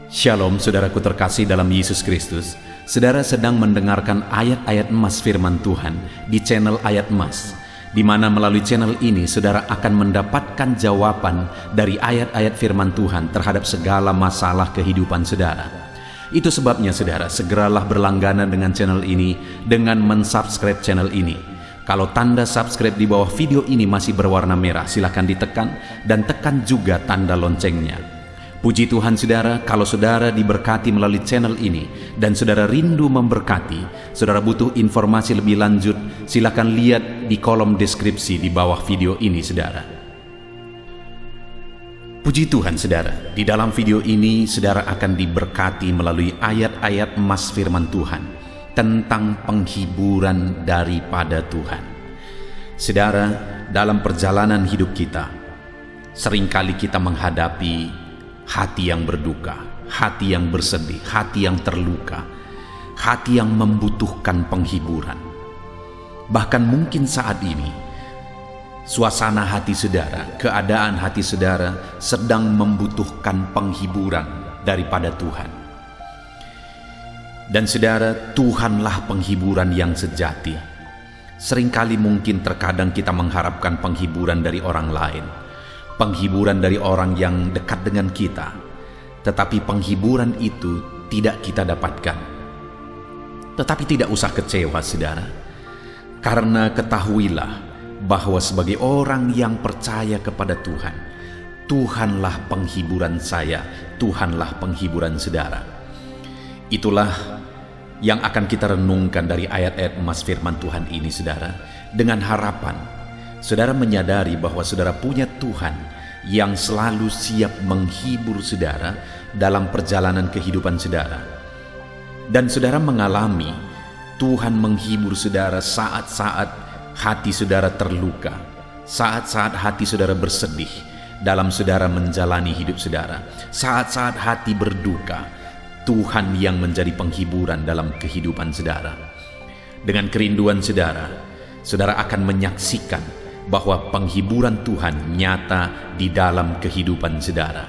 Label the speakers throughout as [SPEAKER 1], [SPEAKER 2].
[SPEAKER 1] Shalom saudaraku terkasih dalam Yesus Kristus. Saudara sedang mendengarkan ayat-ayat emas firman Tuhan di channel Ayat Emas, di mana melalui channel ini saudara akan mendapatkan jawaban dari ayat-ayat firman Tuhan terhadap segala masalah kehidupan saudara. Itu sebabnya saudara segeralah berlangganan dengan channel ini dengan mensubscribe channel ini. Kalau tanda subscribe di bawah video ini masih berwarna merah, silakan ditekan dan tekan juga tanda loncengnya. Puji Tuhan saudara, kalau saudara diberkati melalui channel ini dan saudara rindu memberkati, saudara butuh informasi lebih lanjut, silakan lihat di kolom deskripsi di bawah video ini saudara. Puji Tuhan saudara, di dalam video ini saudara akan diberkati melalui ayat-ayat emas firman Tuhan tentang penghiburan daripada Tuhan. Saudara, dalam perjalanan hidup kita, seringkali kita menghadapi hati yang berduka, hati yang bersedih, hati yang terluka, hati yang membutuhkan penghiburan. Bahkan mungkin saat ini, suasana hati saudara, keadaan hati saudara sedang membutuhkan penghiburan daripada Tuhan. Dan saudara, Tuhanlah penghiburan yang sejati. Seringkali mungkin terkadang kita mengharapkan penghiburan dari orang lain, penghiburan dari orang yang dekat dengan kita, tetapi penghiburan itu tidak kita dapatkan. Tetapi tidak usah kecewa saudara, karena ketahuilah bahwa sebagai orang yang percaya kepada Tuhan, Tuhanlah penghiburan saya, Tuhanlah penghiburan saudara. Itulah yang akan kita renungkan dari ayat-ayat emas firman Tuhan ini saudara, dengan harapan saudara menyadari bahwa saudara punya Tuhan yang selalu siap menghibur saudara dalam perjalanan kehidupan saudara. Dan saudara mengalami Tuhan menghibur saudara saat-saat hati saudara terluka, saat-saat hati saudara bersedih dalam saudara menjalani hidup saudara, saat-saat hati berduka. Tuhan yang menjadi penghiburan dalam kehidupan saudara. Dengan kerinduan saudara, saudara akan menyaksikan bahwa penghiburan Tuhan nyata di dalam kehidupan saudara.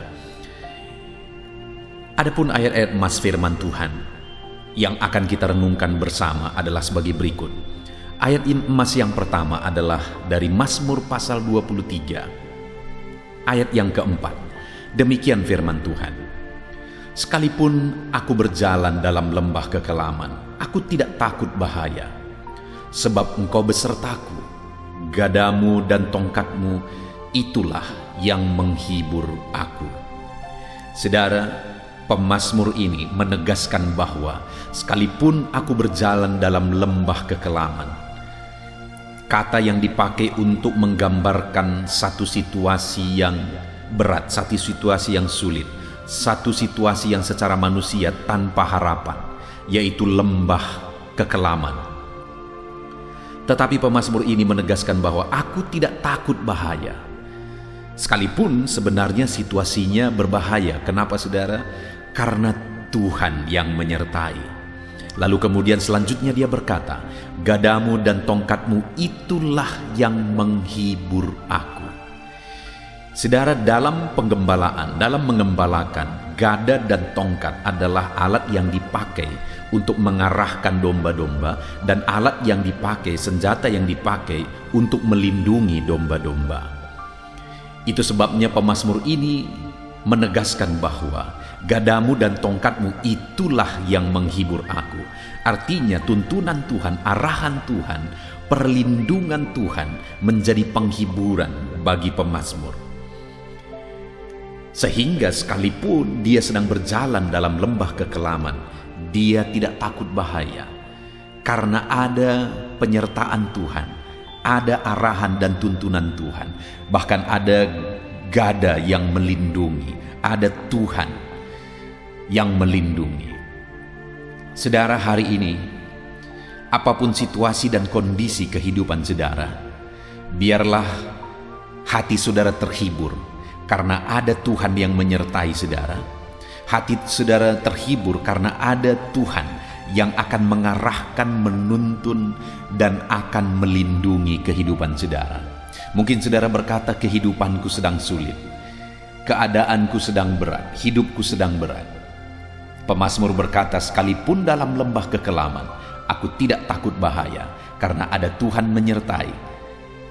[SPEAKER 1] Adapun ayat-ayat emas firman Tuhan yang akan kita renungkan bersama adalah sebagai berikut. Ayat emas yang pertama adalah dari Mazmur pasal 23 ayat yang keempat. Demikian firman Tuhan: sekalipun aku berjalan dalam lembah kekelaman, aku tidak takut bahaya, sebab Engkau besertaku. Gadamu dan tongkatmu itulah yang menghibur aku. Saudara, pemazmur ini menegaskan bahwa sekalipun aku berjalan dalam lembah kekelaman, kata yang dipakai untuk menggambarkan satu situasi yang berat, satu situasi yang sulit, satu situasi yang secara manusia tanpa harapan, yaitu lembah kekelaman. Tetapi pemazmur ini menegaskan bahwa aku tidak takut bahaya. Sekalipun sebenarnya situasinya berbahaya. Kenapa saudara? Karena Tuhan yang menyertai. Lalu kemudian selanjutnya dia berkata, gadamu dan tongkatmu itulah yang menghibur aku. Saudara, dalam penggembalaan, dalam mengembalakan, gada dan tongkat adalah alat yang dipakai untuk mengarahkan domba-domba, dan alat yang dipakai, senjata yang dipakai untuk melindungi domba-domba. Itu sebabnya pemazmur ini menegaskan bahwa gadamu dan tongkatmu itulah yang menghibur aku. Artinya tuntunan Tuhan, arahan Tuhan, perlindungan Tuhan menjadi penghiburan bagi pemazmur. Sehingga sekalipun dia sedang berjalan dalam lembah kekelaman, dia tidak takut bahaya, karena ada penyertaan Tuhan, ada arahan dan tuntunan Tuhan, bahkan ada gada yang melindungi, ada Tuhan yang melindungi. Saudara, hari ini apapun situasi dan kondisi kehidupan saudara, biarlah hati saudara terhibur karena ada Tuhan yang menyertai saudara. Hati saudara terhibur karena ada Tuhan yang akan mengarahkan, menuntun, dan akan melindungi kehidupan saudara. Mungkin saudara berkata, kehidupanku sedang sulit, keadaanku sedang berat, hidupku sedang berat. Pemazmur berkata, sekalipun dalam lembah kekelaman, aku tidak takut bahaya, karena ada Tuhan menyertai.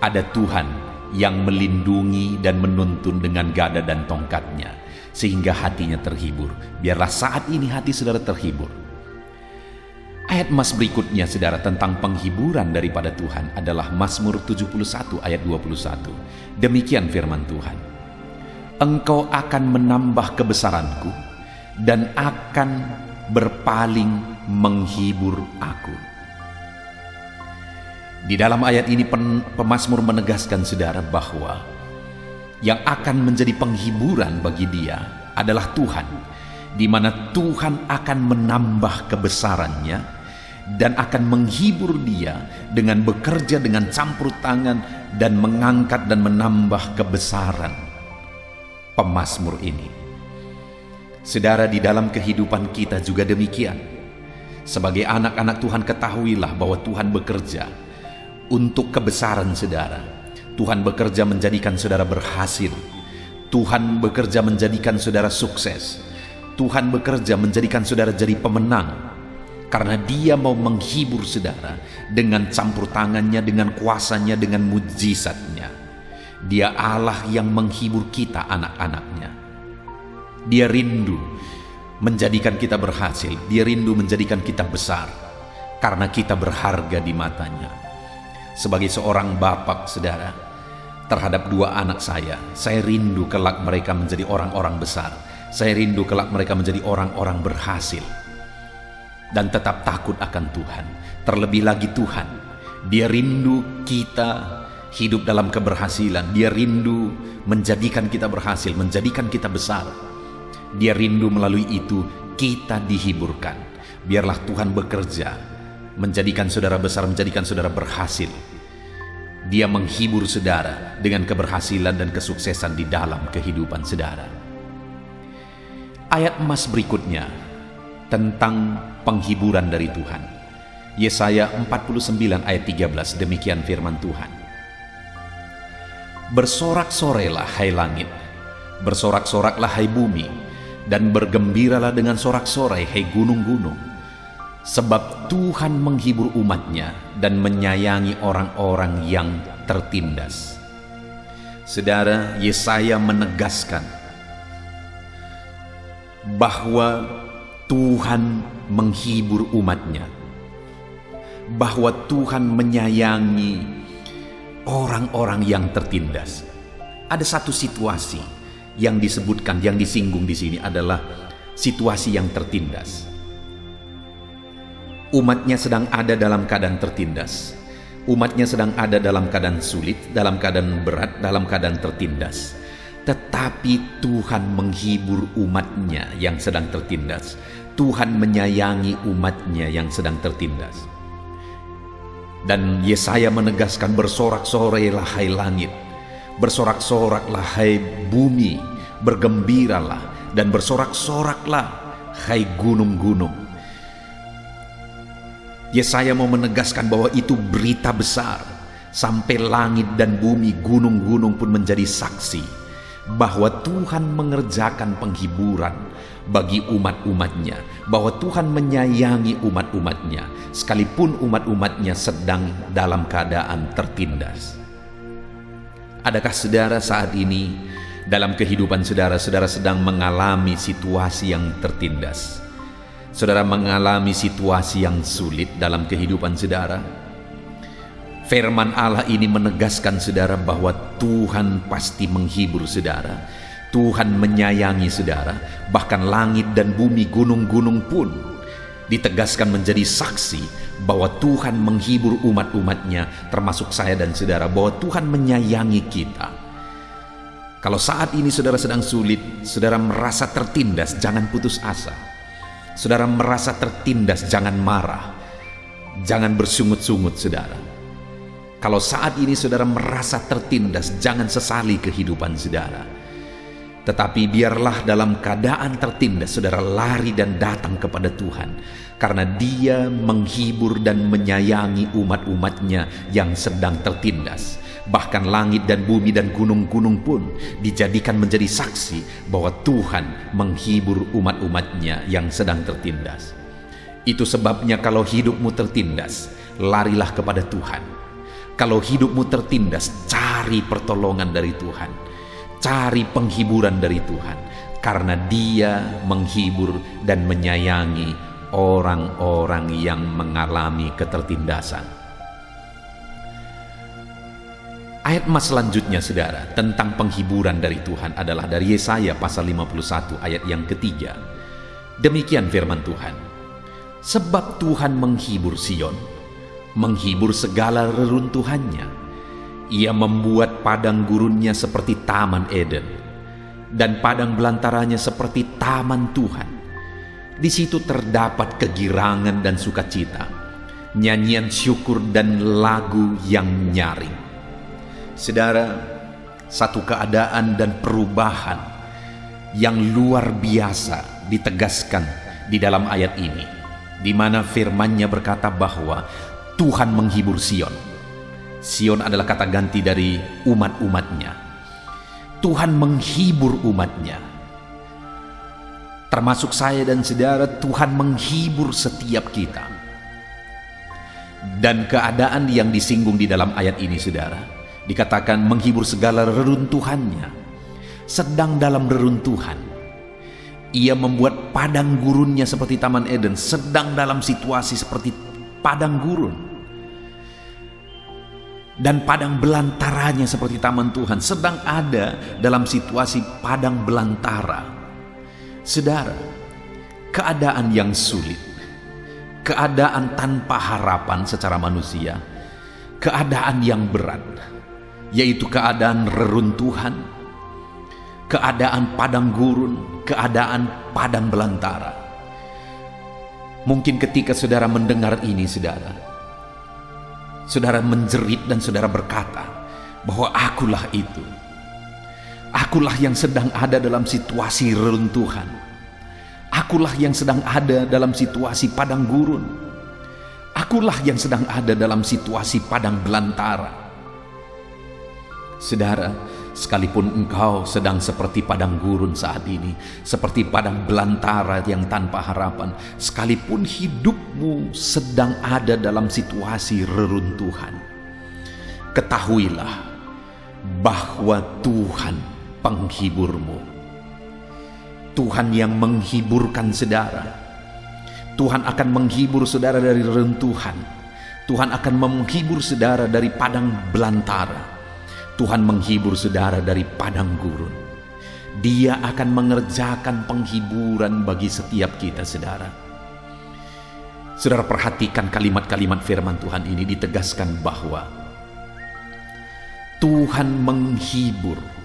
[SPEAKER 1] Ada Tuhan yang melindungi dan menuntun dengan gada dan tongkatnya, sehingga hatinya terhibur. Biarlah saat ini hati saudara terhibur. Ayat emas berikutnya saudara tentang penghiburan daripada Tuhan adalah Mazmur 71 ayat 21. Demikian firman Tuhan, Engkau akan menambah kebesaranku dan akan berpaling menghibur aku. Di dalam ayat ini pemazmur menegaskan saudara bahwa yang akan menjadi penghiburan bagi dia adalah Tuhan, di mana Tuhan akan menambah kebesarannya dan akan menghibur dia dengan bekerja dengan campur tangan dan mengangkat dan menambah kebesaran pemazmur ini. Saudara, di dalam kehidupan kita juga demikian. Sebagai anak-anak Tuhan, ketahuilah bahwa Tuhan bekerja untuk kebesaran saudara. Tuhan bekerja menjadikan saudara berhasil. Tuhan bekerja menjadikan saudara sukses. Tuhan bekerja menjadikan saudara jadi pemenang. Karena dia mau menghibur saudara dengan campur tangannya, dengan kuasanya, dengan mujizatnya. Dia Allah yang menghibur kita anak-anaknya. Dia rindu menjadikan kita berhasil. Dia rindu menjadikan kita besar. Karena kita berharga di matanya. Sebagai seorang bapak saudara, terhadap dua anak saya rindu kelak mereka menjadi orang-orang besar. Saya rindu kelak mereka menjadi orang-orang berhasil. Dan tetap takut akan Tuhan. Terlebih lagi Tuhan, Dia rindu kita hidup dalam keberhasilan. Dia rindu menjadikan kita berhasil, menjadikan kita besar. Dia rindu melalui itu kita dihiburkan. Biarlah Tuhan bekerja menjadikan saudara besar, menjadikan saudara berhasil. Dia menghibur saudara dengan keberhasilan dan kesuksesan di dalam kehidupan saudara. Ayat emas berikutnya tentang penghiburan dari Tuhan. Yesaya 49 ayat 13, demikian firman Tuhan. Bersorak-sorailah hai langit, bersorak-soraklah hai bumi, dan bergembiralah dengan sorak-sorai hai gunung-gunung. Sebab Tuhan menghibur umatnya dan menyayangi orang-orang yang tertindas. Saudara, Yesaya menegaskan bahwa Tuhan menghibur umatnya, bahwa Tuhan menyayangi orang-orang yang tertindas. Ada satu situasi yang disebutkan, yang disinggung di sini adalah situasi yang tertindas. Umatnya sedang ada dalam keadaan tertindas. Umatnya sedang ada dalam keadaan sulit, dalam keadaan berat, dalam keadaan tertindas. Tetapi Tuhan menghibur umatnya yang sedang tertindas. Tuhan menyayangi umatnya yang sedang tertindas. Dan Yesaya menegaskan, bersorak-sorailah hai langit, bersorak-soraklah hai bumi, bergembiralah dan bersorak-soraklah hai gunung-gunung. Yesaya mau menegaskan bahwa itu berita besar, sampai langit dan bumi, gunung-gunung pun menjadi saksi bahwa Tuhan mengerjakan penghiburan bagi umat-umatnya, bahwa Tuhan menyayangi umat-umatnya sekalipun umat-umatnya sedang dalam keadaan tertindas. Adakah saudara saat ini dalam kehidupan saudara, saudara sedang mengalami situasi yang tertindas? Saudara mengalami situasi yang sulit dalam kehidupan saudara? Firman Allah ini menegaskan saudara bahwa Tuhan pasti menghibur saudara. Tuhan menyayangi saudara. Bahkan langit dan bumi, gunung-gunung pun ditegaskan menjadi saksi bahwa Tuhan menghibur umat-umatnya, termasuk saya dan saudara, bahwa Tuhan menyayangi kita. Kalau saat ini saudara sedang sulit, saudara merasa tertindas, jangan putus asa. Saudara merasa tertindas, jangan marah, jangan bersungut-sungut saudara. Kalau saat ini saudara merasa tertindas, jangan sesali kehidupan saudara. Tetapi biarlah dalam keadaan tertindas saudara lari dan datang kepada Tuhan, karena Dia menghibur dan menyayangi umat-umatnya yang sedang tertindas. Bahkan langit dan bumi dan gunung-gunung pun dijadikan menjadi saksi bahwa Tuhan menghibur umat-umatnya yang sedang tertindas. Itu sebabnya kalau hidupmu tertindas, larilah kepada Tuhan. Kalau hidupmu tertindas, cari pertolongan dari Tuhan. Cari penghiburan dari Tuhan. Karena Dia menghibur dan menyayangi orang-orang yang mengalami ketertindasan. Ayat emas selanjutnya saudara tentang penghiburan dari Tuhan adalah dari Yesaya pasal 51 ayat yang ketiga. Demikian firman Tuhan. Sebab Tuhan menghibur Sion, menghibur segala reruntuhannya. Ia membuat padang gurunnya seperti taman Eden, dan padang belantaranya seperti taman Tuhan. Di situ terdapat kegirangan dan sukacita, nyanyian syukur dan lagu yang nyaring. Saudara, satu keadaan dan perubahan yang luar biasa ditegaskan di dalam ayat ini, di mana firman-Nya berkata bahwa Tuhan menghibur Sion. Sion adalah kata ganti dari umat-umatnya. Tuhan menghibur umatnya. Termasuk saya dan saudara, Tuhan menghibur setiap kita. Dan keadaan yang disinggung di dalam ayat ini saudara, dikatakan menghibur segala reruntuhannya. Sedang dalam reruntuhan, Ia membuat padang gurunnya seperti taman Eden. Sedang dalam situasi seperti padang gurun, dan padang belantaranya seperti taman Tuhan. Sedang ada dalam situasi padang belantara. Saudara, keadaan yang sulit, keadaan tanpa harapan secara manusia, keadaan yang berat, yaitu keadaan reruntuhan, keadaan padang gurun, keadaan padang belantara. Mungkin ketika saudara mendengar ini, saudara menjerit dan saudara berkata bahwa akulah itu. Akulah yang sedang ada dalam situasi reruntuhan. Akulah yang sedang ada dalam situasi padang gurun. Akulah yang sedang ada dalam situasi padang belantara. Saudara, sekalipun engkau sedang seperti padang gurun saat ini, seperti padang belantara yang tanpa harapan, sekalipun hidupmu sedang ada dalam situasi reruntuhan, ketahuilah bahwa Tuhan penghiburmu. Tuhan yang menghiburkan saudara. Tuhan akan menghibur saudara dari reruntuhan. Tuhan akan menghibur saudara dari padang belantara. Tuhan menghibur saudara dari padang gurun. Dia akan mengerjakan penghiburan bagi setiap kita, saudara. Saudara perhatikan kalimat-kalimat firman Tuhan ini ditegaskan bahwa Tuhan menghibur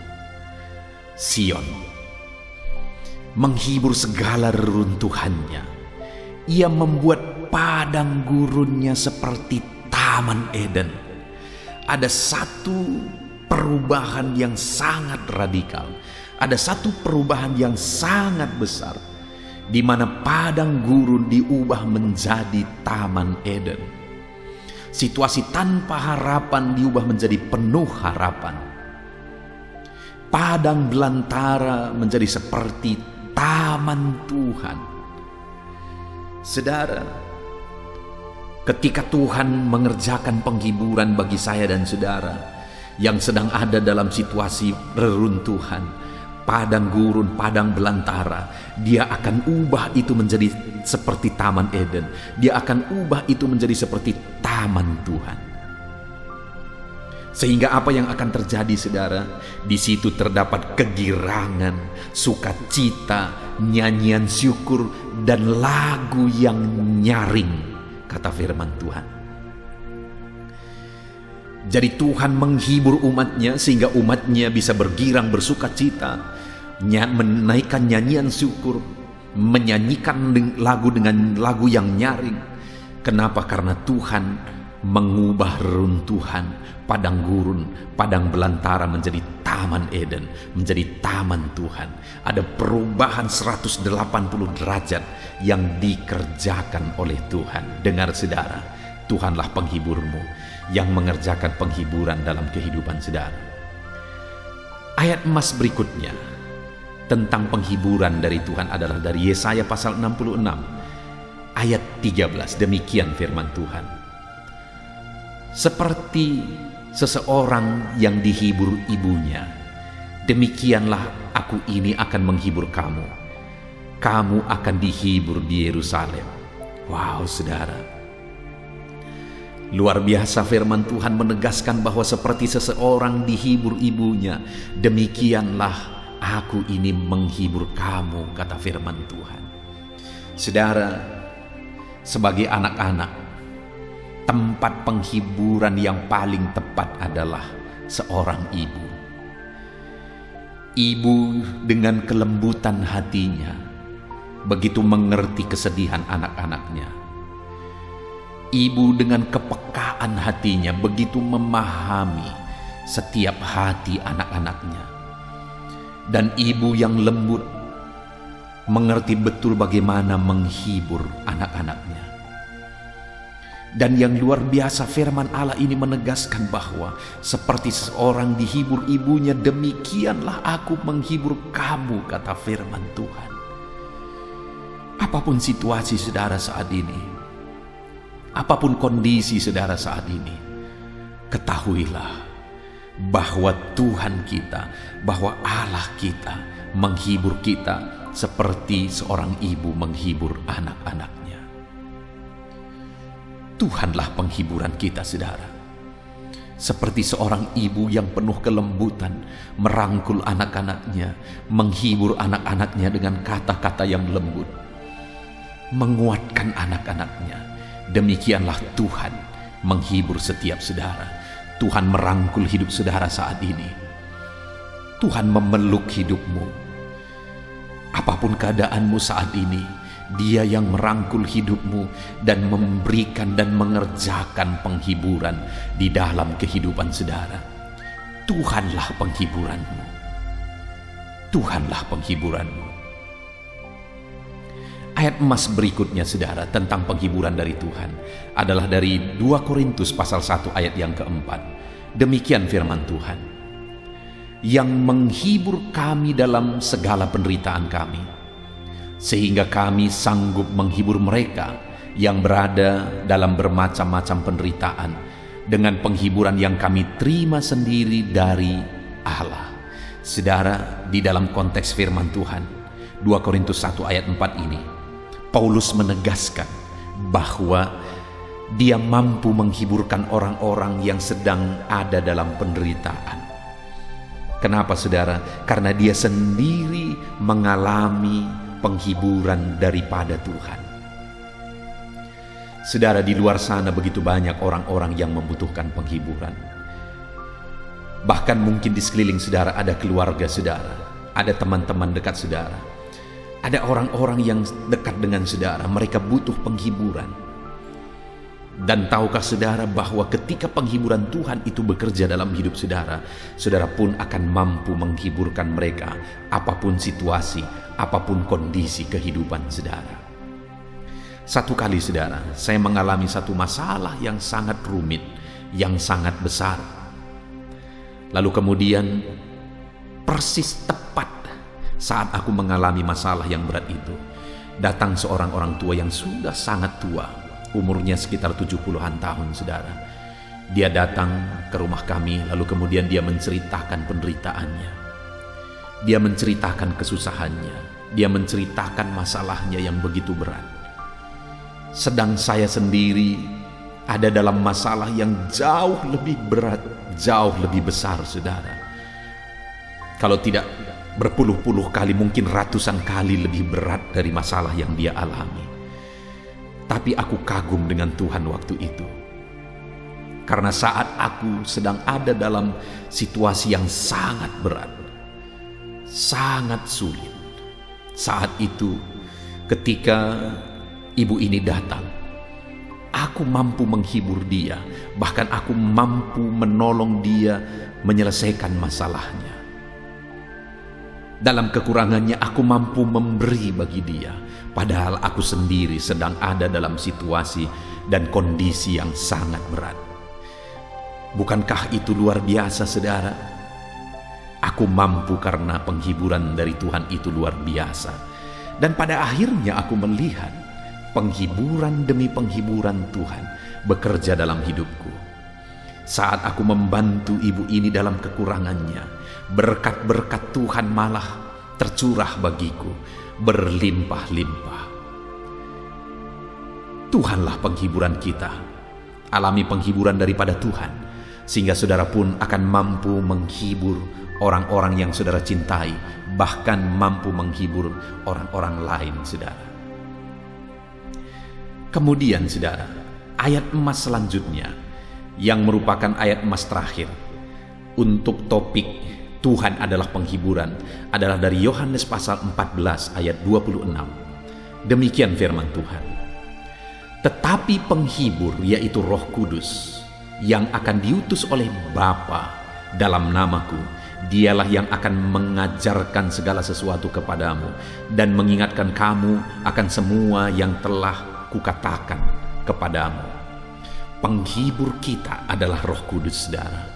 [SPEAKER 1] Sion, menghibur segala reruntuhannya. Ia membuat padang gurunnya seperti taman Eden. Ada satu perubahan yang sangat radikal. Ada satu perubahan yang sangat besar, di mana padang gurun diubah menjadi taman Eden. Situasi tanpa harapan diubah menjadi penuh harapan. Padang belantara menjadi seperti taman Tuhan. Saudara, ketika Tuhan mengerjakan penghiburan bagi saya dan saudara yang sedang ada dalam situasi reruntuhan, padang gurun, padang belantara, Dia akan ubah itu menjadi seperti taman Eden. Dia akan ubah itu menjadi seperti taman Tuhan. Sehingga apa yang akan terjadi, saudara? Di situ terdapat kegirangan, sukacita, nyanyian syukur, dan lagu yang nyaring, kata firman Tuhan. Jadi Tuhan menghibur umatnya sehingga umatnya bisa bergirang, bersukacita, menaikkan nyanyian syukur, menyanyikan lagu dengan lagu yang nyaring. Kenapa? Karena Tuhan mengubah reruntuhan, padang gurun, padang belantara menjadi taman Eden, menjadi taman Tuhan. Ada perubahan 180 derajat yang dikerjakan oleh Tuhan. Dengar saudara, Tuhanlah penghiburmu yang mengerjakan penghiburan dalam kehidupan saudara. Ayat emas berikutnya tentang penghiburan dari Tuhan adalah dari Yesaya pasal 66 ayat 13. Demikian firman Tuhan. Seperti seseorang yang dihibur ibunya, demikianlah aku ini akan menghibur kamu. Kamu akan dihibur di Yerusalem. Wow, saudara. Luar biasa firman Tuhan menegaskan bahwa seperti seseorang dihibur ibunya, demikianlah aku ini menghibur kamu, kata firman Tuhan. Saudara, sebagai anak-anak, tempat penghiburan yang paling tepat adalah seorang ibu. Ibu dengan kelembutan hatinya begitu mengerti kesedihan anak-anaknya. Ibu dengan kepekaan hatinya begitu memahami setiap hati anak-anaknya. Dan ibu yang lembut mengerti betul bagaimana menghibur anak-anaknya. Dan yang luar biasa, firman Allah ini menegaskan bahwa seperti seorang dihibur ibunya, demikianlah aku menghibur kamu, kata firman Tuhan. Apapun situasi saudara saat ini, apapun kondisi saudara saat ini, ketahuilah bahwa Tuhan kita, bahwa Allah kita menghibur kita seperti seorang ibu menghibur anak-anaknya. Tuhanlah penghiburan kita, saudara. Seperti seorang ibu yang penuh kelembutan merangkul anak-anaknya, menghibur anak-anaknya dengan kata-kata yang lembut, menguatkan anak-anaknya. Demikianlah Tuhan menghibur setiap saudara. Tuhan merangkul hidup saudara saat ini. Tuhan memeluk hidupmu. Apapun keadaanmu saat ini, Dia yang merangkul hidupmu dan memberikan dan mengerjakan penghiburan di dalam kehidupan saudara. Tuhanlah penghiburanmu. Tuhanlah penghiburanmu. Ayat emas berikutnya saudara tentang penghiburan dari Tuhan adalah dari 2 Korintus pasal 1 ayat yang keempat. Demikian firman Tuhan. Yang menghibur kami dalam segala penderitaan kami, sehingga kami sanggup menghibur mereka yang berada dalam bermacam-macam penderitaan dengan penghiburan yang kami terima sendiri dari Allah. Saudara, di dalam konteks firman Tuhan 2 Korintus 1 ayat 4 ini, Paulus menegaskan bahwa dia mampu menghiburkan orang-orang yang sedang ada dalam penderitaan. Kenapa saudara? Karena dia sendiri mengalami penghiburan daripada Tuhan. Saudara, di luar sana begitu banyak orang-orang yang membutuhkan penghiburan. Bahkan mungkin di sekeliling saudara ada keluarga saudara, ada teman-teman dekat saudara, ada orang-orang yang dekat dengan saudara, mereka butuh penghiburan. Dan tahukah saudara bahwa ketika penghiburan Tuhan itu bekerja dalam hidup saudara, saudara pun akan mampu menghiburkan mereka apapun situasi, apapun kondisi kehidupan saudara. Satu kali saudara, saya mengalami satu masalah yang sangat rumit, yang sangat besar. Lalu kemudian persis tepat saat aku mengalami masalah yang berat itu, datang seorang orang tua yang sudah sangat tua, umurnya sekitar 70-an tahun saudara. Dia datang ke rumah kami, lalu kemudian dia menceritakan penderitaannya. Dia menceritakan kesusahannya. Dia menceritakan masalahnya yang begitu berat. Sedang saya sendiri ada dalam masalah yang jauh lebih berat, jauh lebih besar saudara. Kalau tidak berpuluh-puluh kali, mungkin ratusan kali lebih berat dari masalah yang dia alami. Tapi aku kagum dengan Tuhan waktu itu. Karena saat aku sedang ada dalam situasi yang sangat berat, sangat sulit, saat itu ketika ibu ini datang, aku mampu menghibur dia. Bahkan aku mampu menolong dia menyelesaikan masalahnya. Dalam kekurangannya aku mampu memberi bagi dia, padahal aku sendiri sedang ada dalam situasi dan kondisi yang sangat berat. Bukankah itu luar biasa, saudara? Aku mampu karena penghiburan dari Tuhan itu luar biasa. Dan pada akhirnya aku melihat penghiburan demi penghiburan Tuhan bekerja dalam hidupku. Saat aku membantu ibu ini dalam kekurangannya, berkat-berkat Tuhan malah tercurah bagiku berlimpah-limpah. Tuhanlah penghiburan kita. Alami penghiburan daripada Tuhan, sehingga saudara pun akan mampu menghibur orang-orang yang saudara cintai, bahkan mampu menghibur orang-orang lain, saudara. Kemudian, saudara, ayat emas selanjutnya yang merupakan ayat emas terakhir untuk topik Tuhan adalah penghiburan adalah dari Yohanes pasal 14 ayat 26. Demikian firman Tuhan. Tetapi penghibur, yaitu Roh Kudus, yang akan diutus oleh Bapa dalam namaku, dialah yang akan mengajarkan segala sesuatu kepadamu dan mengingatkan kamu akan semua yang telah kukatakan kepadamu. Penghibur kita adalah Roh Kudus, saudara.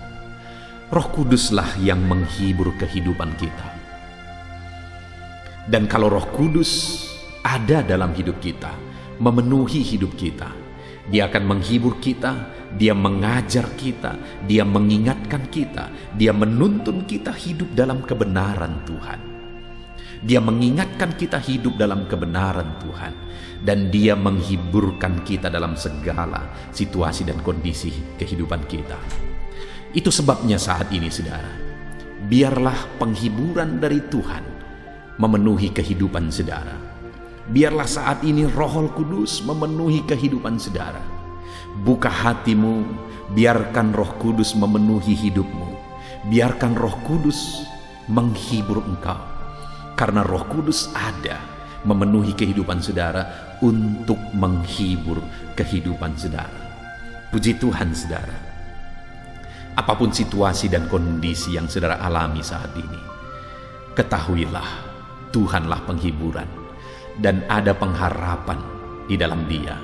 [SPEAKER 1] Roh Kuduslah yang menghibur kehidupan kita. Dan kalau Roh Kudus ada dalam hidup kita, memenuhi hidup kita, Dia akan menghibur kita, Dia mengajar kita, Dia mengingatkan kita, Dia menuntun kita hidup dalam kebenaran Tuhan. Dia mengingatkan kita hidup dalam kebenaran Tuhan, dan Dia menghiburkan kita dalam segala situasi dan kondisi kehidupan kita. Itu sebabnya saat ini, saudara, biarlah penghiburan dari Tuhan memenuhi kehidupan saudara. Biarlah saat ini Roh Kudus memenuhi kehidupan saudara. Buka hatimu, biarkan Roh Kudus memenuhi hidupmu. Biarkan Roh Kudus menghibur engkau, karena Roh Kudus ada memenuhi kehidupan saudara untuk menghibur kehidupan saudara. Puji Tuhan, saudara. Apapun situasi dan kondisi yang saudara alami saat ini, ketahuilah Tuhanlah penghiburan dan ada pengharapan di dalam Dia.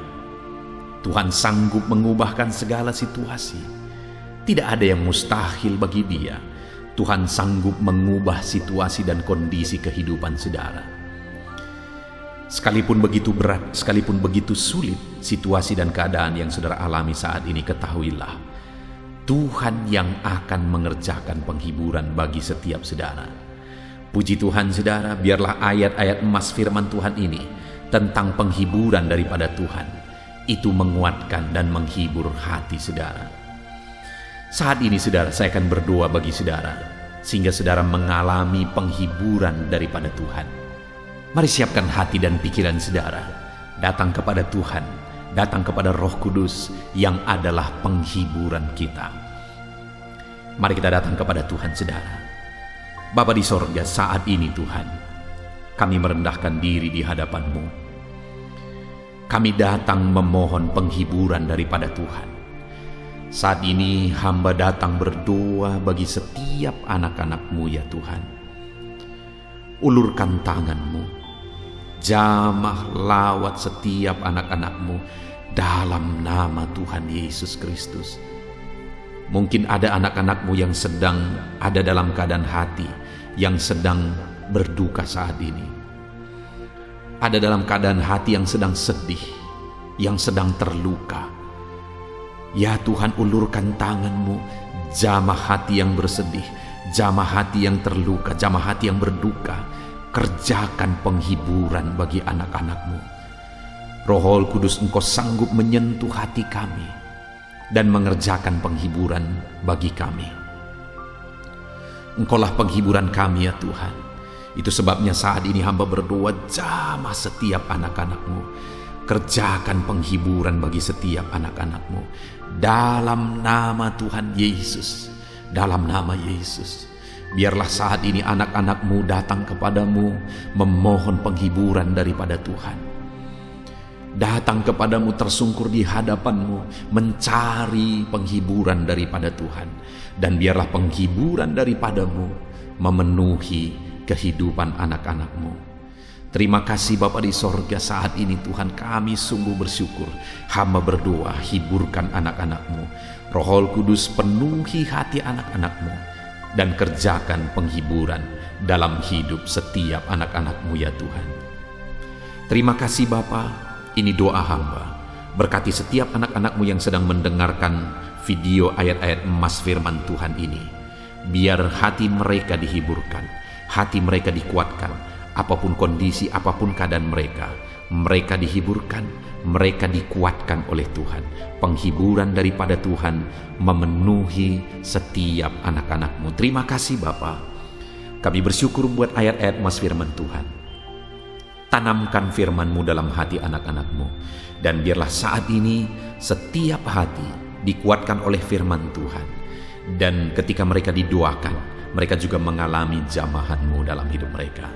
[SPEAKER 1] Tuhan sanggup mengubahkan segala situasi. Tidak ada yang mustahil bagi Dia. Tuhan sanggup mengubah situasi dan kondisi kehidupan saudara. Sekalipun begitu berat, sekalipun begitu sulit situasi dan keadaan yang saudara alami saat ini, ketahuilah Tuhan yang akan mengerjakan penghiburan bagi setiap saudara. Puji Tuhan, saudara, biarlah ayat-ayat emas firman Tuhan ini tentang penghiburan daripada Tuhan itu menguatkan dan menghibur hati saudara. Saat ini, saudara, saya akan berdoa bagi saudara sehingga saudara mengalami penghiburan daripada Tuhan. Mari siapkan hati dan pikiran saudara, datang kepada Tuhan, datang kepada Roh Kudus yang adalah penghiburan kita. Mari kita datang kepada Tuhan, saudara. Bapa di sorga, saat ini Tuhan, kami merendahkan diri di hadapan-Mu. Kami datang memohon penghiburan daripada Tuhan. Saat ini hamba datang berdoa bagi setiap anak-anak-Mu, ya Tuhan. Ulurkan tangan-Mu, jamah lawat setiap anak-anak-Mu dalam nama Tuhan Yesus Kristus. Mungkin ada anak-anak-Mu yang sedang ada dalam keadaan hati yang sedang berduka saat ini. Ada dalam keadaan hati yang sedang sedih, yang sedang terluka. Ya Tuhan, ulurkan tangan-Mu, jamah hati yang bersedih, jamah hati yang terluka, jamah hati yang berduka. Kerjakan penghiburan bagi anak-anak-Mu. Roh Kudus, Engkau sanggup menyentuh hati kami dan mengerjakan penghiburan bagi kami. Engkaulah penghiburan kami, ya Tuhan. Itu sebabnya saat ini hamba berdoa, jamah setiap anak-anak-Mu. Kerjakan penghiburan bagi setiap anak-anak-Mu. Dalam nama Tuhan Yesus. Dalam nama Yesus. Biarlah saat ini anak-anak-Mu datang kepadamu memohon penghiburan daripada Tuhan. Datang kepadamu tersungkur di hadapan-Mu mencari penghiburan daripada Tuhan. Dan biarlah penghiburan daripada-Mu memenuhi kehidupan anak-anak-Mu. Terima kasih Bapa di sorga, saat ini Tuhan kami sungguh bersyukur. Hamba berdoa, hiburkan anak-anak-Mu. Roh Kudus penuhi hati anak-anak-Mu dan kerjakan penghiburan dalam hidup setiap anak-anak-Mu ya Tuhan. Terima kasih Bapa, ini doa hamba. Berkati setiap anak-anak-Mu yang sedang mendengarkan video ayat-ayat emas firman Tuhan ini. Biar hati mereka dihiburkan, hati mereka dikuatkan. Apapun kondisi, apapun keadaan mereka dihiburkan, mereka dikuatkan oleh Tuhan. Penghiburan daripada Tuhan memenuhi setiap anak-anak-Mu. Terima kasih Bapa. Kami bersyukur buat ayat-ayat emas firman Tuhan. Tanamkan firman-Mu dalam hati anak-anak-Mu. Dan biarlah saat ini setiap hati dikuatkan oleh firman Tuhan. Dan ketika mereka didoakan, mereka juga mengalami jamahan-Mu dalam hidup mereka.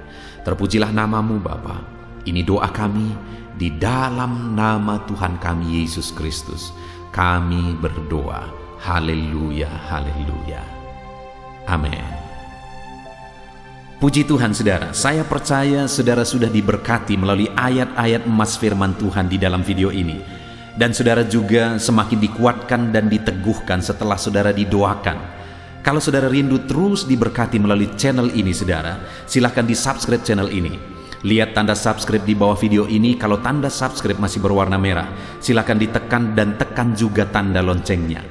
[SPEAKER 1] Terpujilah nama-Mu Bapa. Ini doa kami di dalam nama Tuhan kami Yesus Kristus. Kami berdoa. Haleluya, haleluya. Amin. Puji Tuhan saudara, saya percaya saudara sudah diberkati melalui ayat-ayat emas firman Tuhan di dalam video ini. Dan saudara juga semakin dikuatkan dan diteguhkan setelah saudara didoakan. Kalau saudara rindu terus diberkati melalui channel ini saudara, silahkan di subscribe channel ini. Lihat tanda subscribe di bawah video ini. Kalau tanda subscribe masih berwarna merah, silahkan ditekan dan tekan juga tanda loncengnya.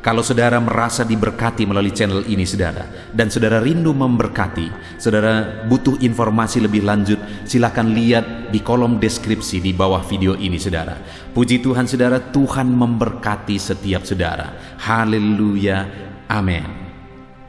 [SPEAKER 1] Kalau saudara merasa diberkati melalui channel ini saudara, dan saudara rindu memberkati, saudara butuh informasi lebih lanjut, silahkan lihat di kolom deskripsi di bawah video ini saudara. Puji Tuhan saudara, Tuhan memberkati setiap saudara. Haleluya, amin.